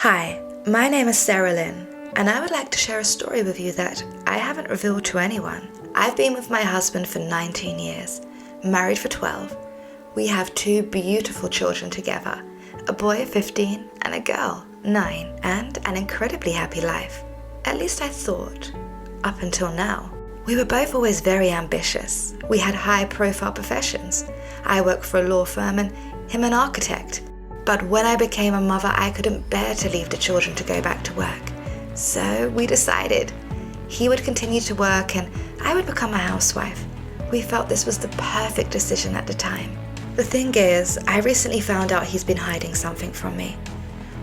Hi, my name is Sarah Lynn, and I would like to share a story with you that I haven't revealed to anyone. I've been with my husband for 19 years, married for 12. We have 2 beautiful children together, a boy 15 and a girl 9, and an incredibly happy life. At least I thought, up until now. We were both always very ambitious. We had high-profile professions. I worked for a law firm and him an architect. But when I became a mother, I couldn't bear to leave the children to go back to work. So we decided he would continue to work and I would become a housewife. We felt this was the perfect decision at the time. The thing is, I recently found out he's been hiding something from me.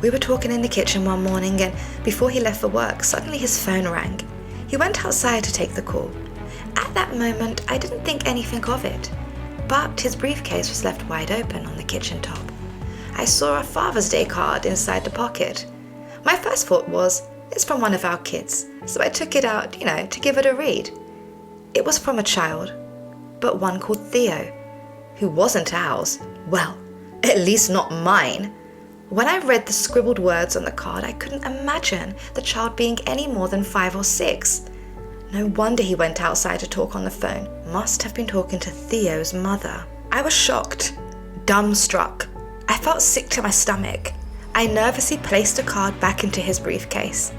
We were talking in the kitchen one morning and before he left for work, suddenly his phone rang. He went outside to take the call. At that moment, I didn't think anything of it, but his briefcase was left wide open on the kitchen top. I saw a Father's Day card inside the pocket. My first thought was, it's from one of our kids, so I took it out, to give it a read. It was from a child, but one called Theo, who wasn't ours. Well, at least not mine. When I read the scribbled words on the card, I couldn't imagine the child being any more than 5 or 6. No wonder he went outside to talk on the phone. Must have been talking to Theo's mother. I was shocked, dumbstruck. I felt sick to my stomach. I nervously placed the card back into his briefcase.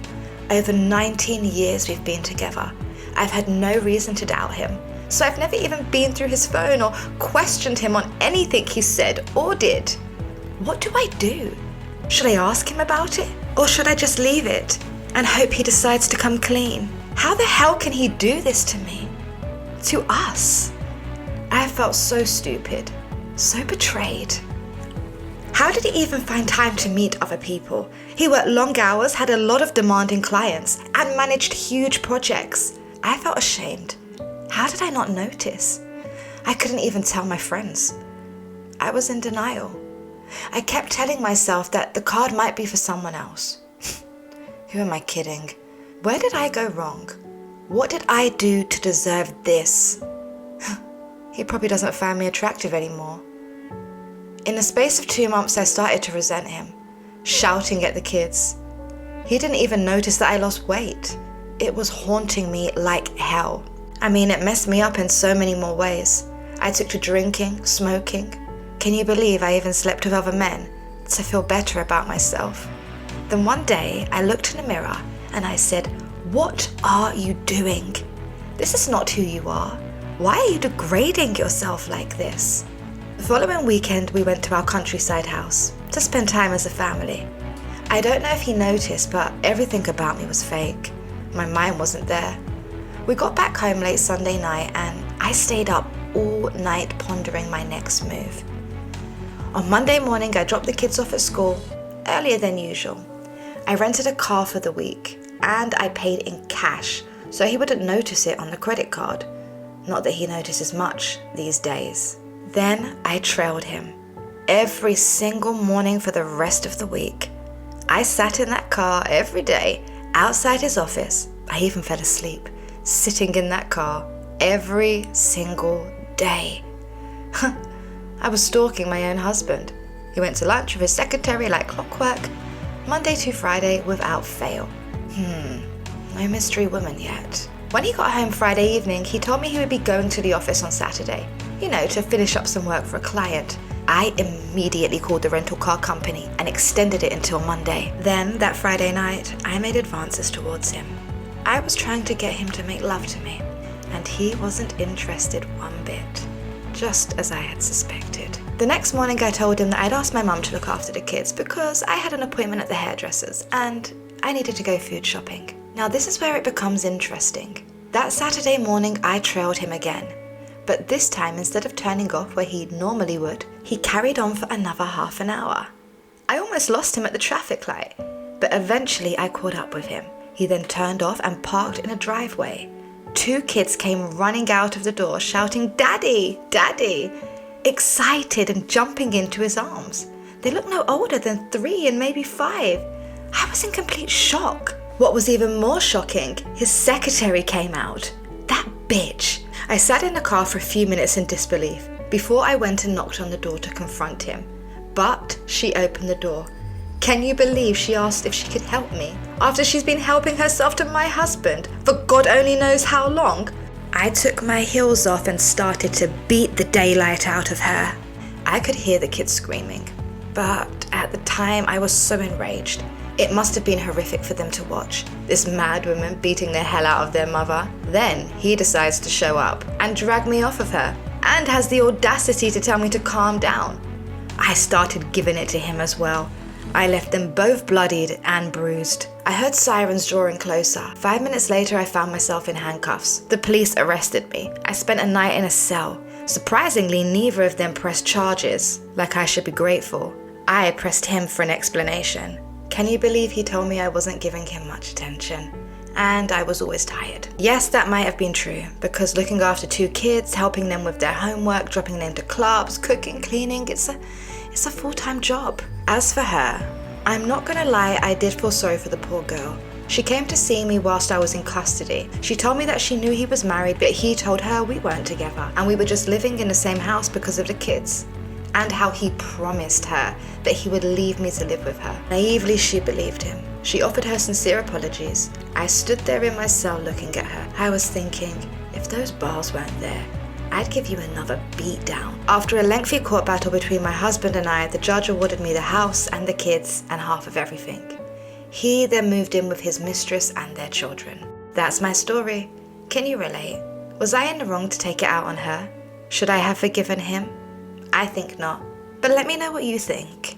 Over 19 years we've been together. I've had no reason to doubt him, so I've never even been through his phone or questioned him on anything he said or did. What do I do? Should I ask him about it? Or should I just leave it and hope he decides to come clean? How the hell can he do this to me? To us? I felt so stupid, so betrayed. How did he even find time to meet other people? He worked long hours, had a lot of demanding clients, and managed huge projects. I felt ashamed. How did I not notice? I couldn't even tell my friends. I was in denial. I kept telling myself that the card might be for someone else. Who am I kidding? Where did I go wrong? What did I do to deserve this? He probably doesn't find me attractive anymore. In the space of 2 months, I started to resent him, shouting at the kids. He didn't even notice that I lost weight. It was haunting me like hell. It messed me up in so many more ways. I took to drinking, smoking. Can you believe I even slept with other men to feel better about myself? Then one day, I looked in the mirror and I said, "What are you doing? This is not who you are. Why are you degrading yourself like this?" The following weekend, we went to our countryside house to spend time as a family. I don't know if he noticed, but everything about me was fake. My mind wasn't there. We got back home late Sunday night and I stayed up all night pondering my next move. On Monday morning, I dropped the kids off at school earlier than usual. I rented a car for the week and I paid in cash so he wouldn't notice it on the credit card. Not that he notices much these days. Then I trailed him every single morning for the rest of the week. I sat in that car every day outside his office. I even fell asleep sitting in that car every single day. I was stalking my own husband. He went to lunch with his secretary like clockwork, Monday to Friday without fail. No mystery woman yet. When he got home Friday evening, he told me he would be going to the office on Saturday, to finish up some work for a client. I immediately called the rental car company and extended it until Monday. Then, that Friday night, I made advances towards him. I was trying to get him to make love to me, and he wasn't interested one bit, just as I had suspected. The next morning, I told him that I'd asked my mum to look after the kids because I had an appointment at the hairdresser's and I needed to go food shopping. Now, this is where it becomes interesting. That Saturday morning, I trailed him again. But this time, instead of turning off where he normally would, he carried on for another half an hour. I almost lost him at the traffic light, but eventually I caught up with him. He then turned off and parked in a driveway. 2 kids came running out of the door shouting, "Daddy, Daddy!" excited and jumping into his arms. They looked no older than 3 and maybe 5. I was in complete shock. What was even more shocking, his secretary came out. That bitch. I sat in the car for a few minutes in disbelief before I went and knocked on the door to confront him. But she opened the door. Can you believe she asked if she could help me after she's been helping herself to my husband for God only knows how long? I took my heels off and started to beat the daylight out of her. I could hear the kids screaming, but at the time I was so enraged. It must have been horrific for them to watch, this mad woman beating the hell out of their mother. Then he decides to show up and drag me off of her, and has the audacity to tell me to calm down. I started giving it to him as well. I left them both bloodied and bruised. I heard sirens drawing closer. 5 minutes later, I found myself in handcuffs. The police arrested me. I spent a night in a cell. Surprisingly, neither of them pressed charges, like I should be grateful. I pressed him for an explanation. Can you believe he told me I wasn't giving him much attention? And I was always tired. Yes, that might have been true, because looking after 2 kids, helping them with their homework, dropping them to clubs, cooking, cleaning, it's a full-time job. As for her, I'm not gonna lie, I did feel sorry for the poor girl. She came to see me whilst I was in custody. She told me that she knew he was married, but he told her we weren't together, and we were just living in the same house because of the kids. And how he promised her that he would leave me to live with her. Naively, she believed him. She offered her sincere apologies. I stood there in my cell looking at her. I was thinking, if those bars weren't there, I'd give you another beat down. After a lengthy court battle between my husband and I, the judge awarded me the house and the kids and half of everything. He then moved in with his mistress and their children. That's my story. Can you relate? Was I in the wrong to take it out on her? Should I have forgiven him? I think not. But let me know what you think.